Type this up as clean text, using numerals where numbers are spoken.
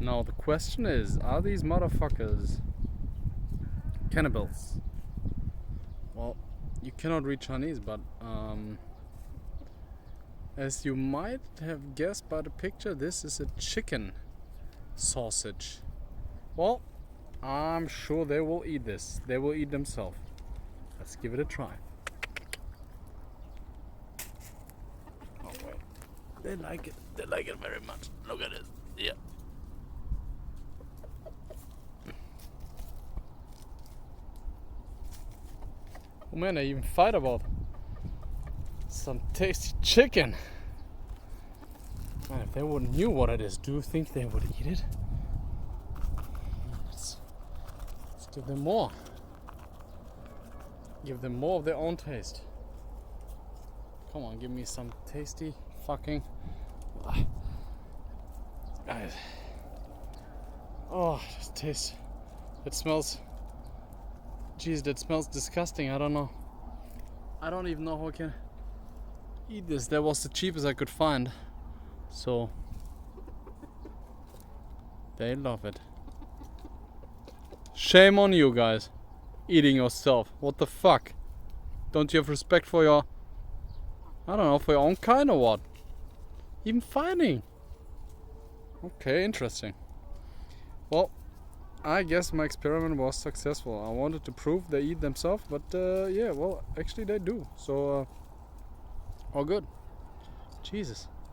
Now the question is, are these motherfuckers cannibals? Well, you cannot read Chinese, but as you might have guessed by the picture, this is a chicken sausage. Well, I'm sure they will eat this. They will eat themselves. Let's give it a try. Oh wait, they like it. They like it very much. Look at it. Yeah. Oh man, they even fight about some tasty chicken. Man, if they would knew what it is, do you think they would eat it? Let's give them more. Give them more of their own taste. Come on, give me some tasty fucking. Oh, this taste. It smells. Jeez, that smells disgusting. I don't know. I don't even know how I can eat this. That was the cheapest I could find. So they love it. Shame on you guys. Eating yourself. What the fuck? Don't you have respect for your, I don't know, for your own kind or what? Even fighting. Okay, interesting. Well, I guess my experiment was successful. I wanted to prove they eat themselves, but yeah, well, actually they do. So, all good. Jesus.